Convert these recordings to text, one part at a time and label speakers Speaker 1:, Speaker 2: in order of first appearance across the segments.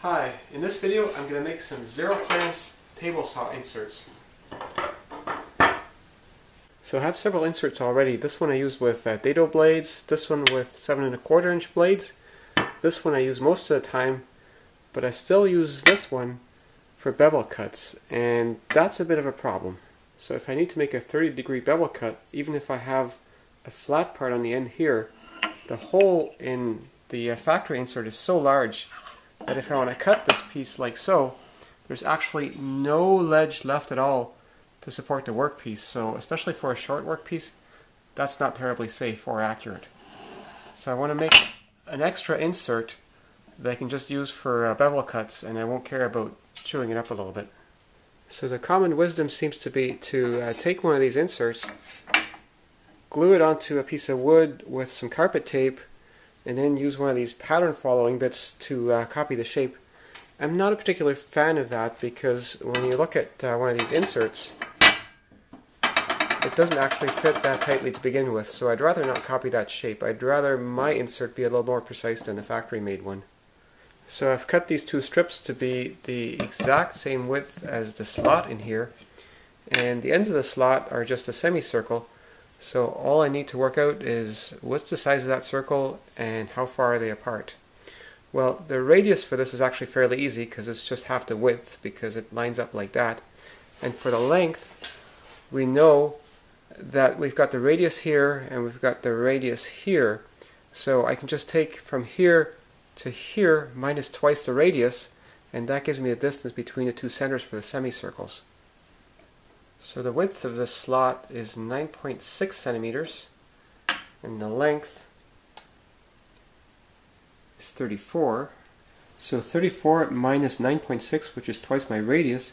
Speaker 1: Hi, in this video I'm going to make some zero clearance table saw inserts. So I have several inserts already. This one I use with dado blades, this one with 7 1/4 inch blades. This one I use most of the time, but I still use this one for bevel cuts, and that's a bit of a problem. So if I need to make a 30-degree bevel cut, even if I have a flat part on the end here, the hole in the factory insert is so large that if I want to cut this piece like so, there's actually no ledge left at all to support the workpiece. So especially for a short workpiece, that's not terribly safe or accurate. So I want to make an extra insert that I can just use for bevel cuts, and I won't care about chewing it up a little bit. So the common wisdom seems to be to take one of these inserts, glue it onto a piece of wood with some carpet tape, and then use one of these pattern following bits to copy the shape. I'm not a particular fan of that because when you look at one of these inserts, it doesn't actually fit that tightly to begin with, so I'd rather not copy that shape. I'd rather my insert be a little more precise than the factory made one. So I've cut these two strips to be the exact same width as the slot in here, and the ends of the slot are just a semicircle. So all I need to work out is what's the size of that circle and how far are they apart. Well, the radius for this is actually fairly easy because it's just half the width because it lines up like that. And for the length, we know that we've got the radius here and we've got the radius here. So I can just take from here to here minus twice the radius, and that gives me the distance between the two centers for the semicircles. So the width of this slot is 9.6 centimeters, and the length is 34. So 34 minus 9.6, which is twice my radius,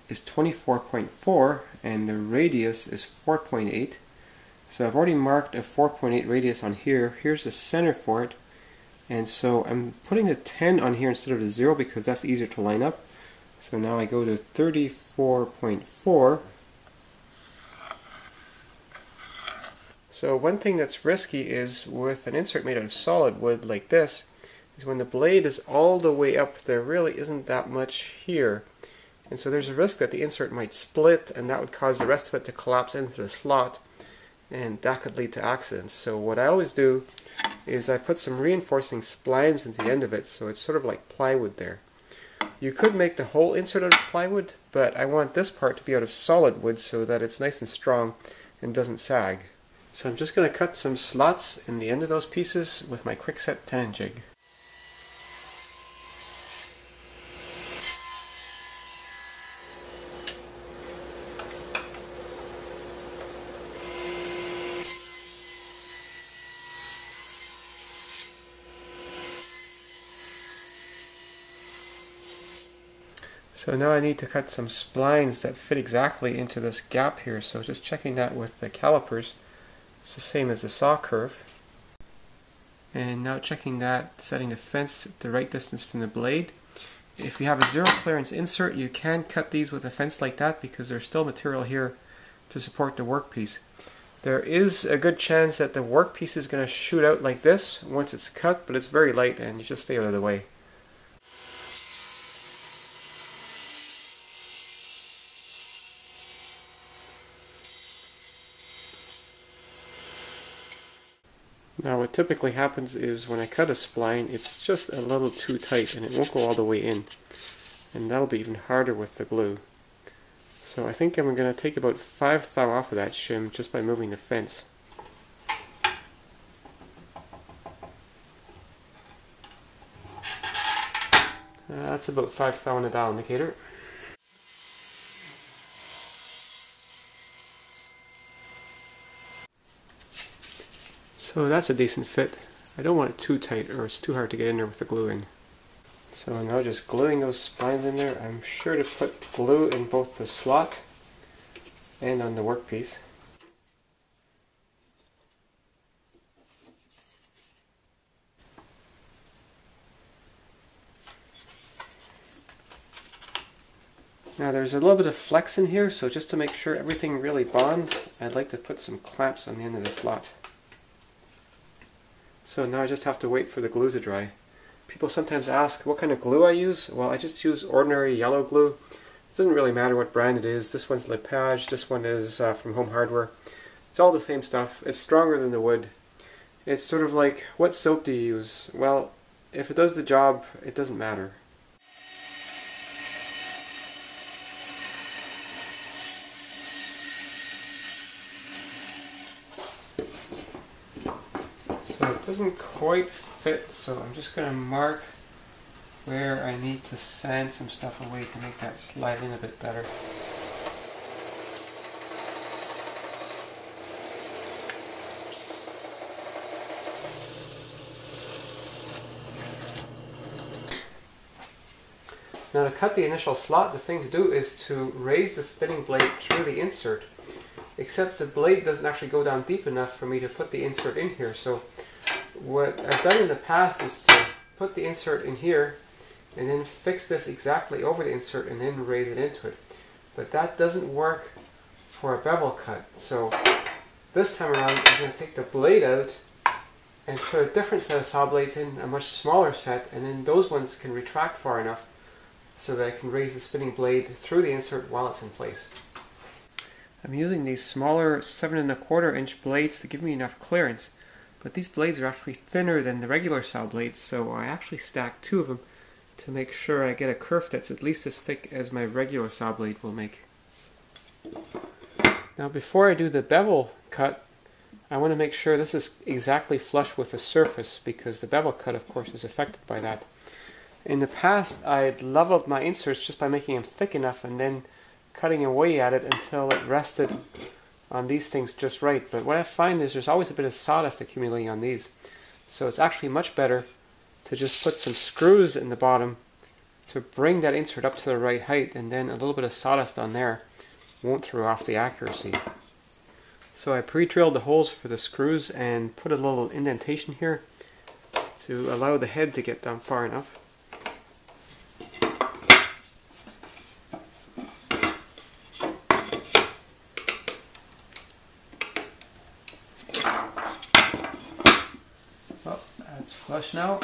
Speaker 1: is 24.4, and the radius is 4.8. So I've already marked a 4.8 radius on here. Here's the center for it, and so I'm putting the 10 on here instead of the 0 because that's easier to line up. So now I go to 34.4. So one thing that's risky is with an insert made out of solid wood like this, is when the blade is all the way up, there really isn't that much here. And so there's a risk that the insert might split, and that would cause the rest of it to collapse into the slot, and that could lead to accidents. So what I always do is I put some reinforcing splines into the end of it, so it's sort of like plywood there. You could make the whole insert out of plywood, but I want this part to be out of solid wood so that it's nice and strong and doesn't sag. So I'm just going to cut some slots in the end of those pieces with my quickset tenon jig. So now I need to cut some splines that fit exactly into this gap here, so just checking that with the calipers. It's the same as the saw curve. And now checking that, setting the fence the right distance from the blade. If you have a zero clearance insert, you can cut these with a fence like that because there's still material here to support the workpiece. There is a good chance that the workpiece is going to shoot out like this once it's cut, but it's very light and you just stay out of the way. Now what typically happens is when I cut a spline, it's just a little too tight and it won't go all the way in. And that'll be even harder with the glue. So I think I'm going to take about 1/5 thou off of that shim just by moving the fence. That's about 1/5 thou on the dial indicator. So that's a decent fit. I don't want it too tight or it's too hard to get in there with the glue in. So now just gluing those splines in there, I'm sure to put glue in both the slot and on the workpiece. Now there's a little bit of flex in here, so just to make sure everything really bonds, I'd like to put some clamps on the end of the slot. So now I just have to wait for the glue to dry. People sometimes ask what kind of glue I use. Well, I just use ordinary yellow glue. It doesn't really matter what brand it is. This one's Lepage, this one is from Home Hardware. It's all the same stuff. It's stronger than the wood. It's sort of like, what soap do you use? Well, if it does the job, it doesn't matter. So it doesn't quite fit, so I'm just going to mark where I need to sand some stuff away to make that slide in a bit better. Now to cut the initial slot, the thing to do is to raise the spinning blade through the insert. Except the blade doesn't actually go down deep enough for me to put the insert in here. So what I've done in the past is to put the insert in here and then fix this exactly over the insert and then raise it into it. But that doesn't work for a bevel cut. So this time around I'm going to take the blade out and put a different set of saw blades in, a much smaller set, and then those ones can retract far enough so that I can raise the spinning blade through the insert while it's in place. I'm using these smaller 7 1/4 inch blades to give me enough clearance, but these blades are actually thinner than the regular saw blades, so I actually stack 2 of them to make sure I get a kerf that's at least as thick as my regular saw blade will make. Now before I do the bevel cut, I want to make sure this is exactly flush with the surface, because the bevel cut of course is affected by that. In the past I'd leveled my inserts just by making them thick enough and then cutting away at it until it rested on these things just right. But what I find is there's always a bit of sawdust accumulating on these. So it's actually much better to just put some screws in the bottom to bring that insert up to the right height, and then a little bit of sawdust on there won't throw off the accuracy. So I pre-drilled the holes for the screws and put a little indentation here to allow the head to get down far enough. Well, that's flush now.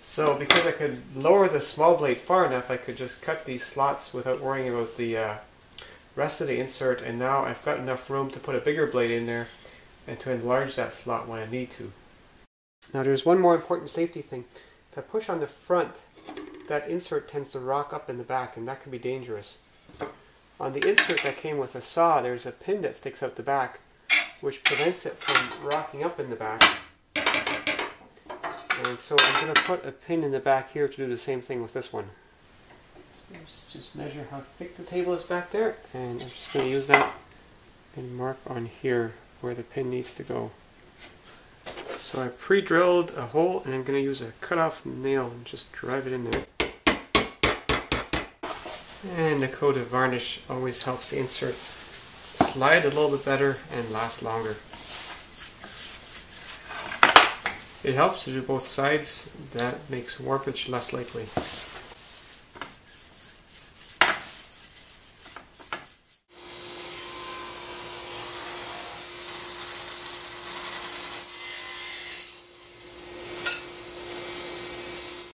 Speaker 1: So because I could lower the small blade far enough, I could just cut these slots without worrying about the rest of the insert, and now I've got enough room to put a bigger blade in there and to enlarge that slot when I need to. Now there's one more important safety thing. If I push on the front, that insert tends to rock up in the back, and that can be dangerous. On the insert that came with the saw, there's a pin that sticks out the back, which prevents it from rocking up in the back. And so I'm going to put a pin in the back here to do the same thing with this one. So let's just measure how thick the table is back there, and I'm just going to use that and mark on here where the pin needs to go. So I pre-drilled a hole, and I'm going to use a cut-off nail and just drive it in there. And a coat of varnish always helps the insert slide a little bit better and last longer. It helps to do both sides. That makes warpage less likely.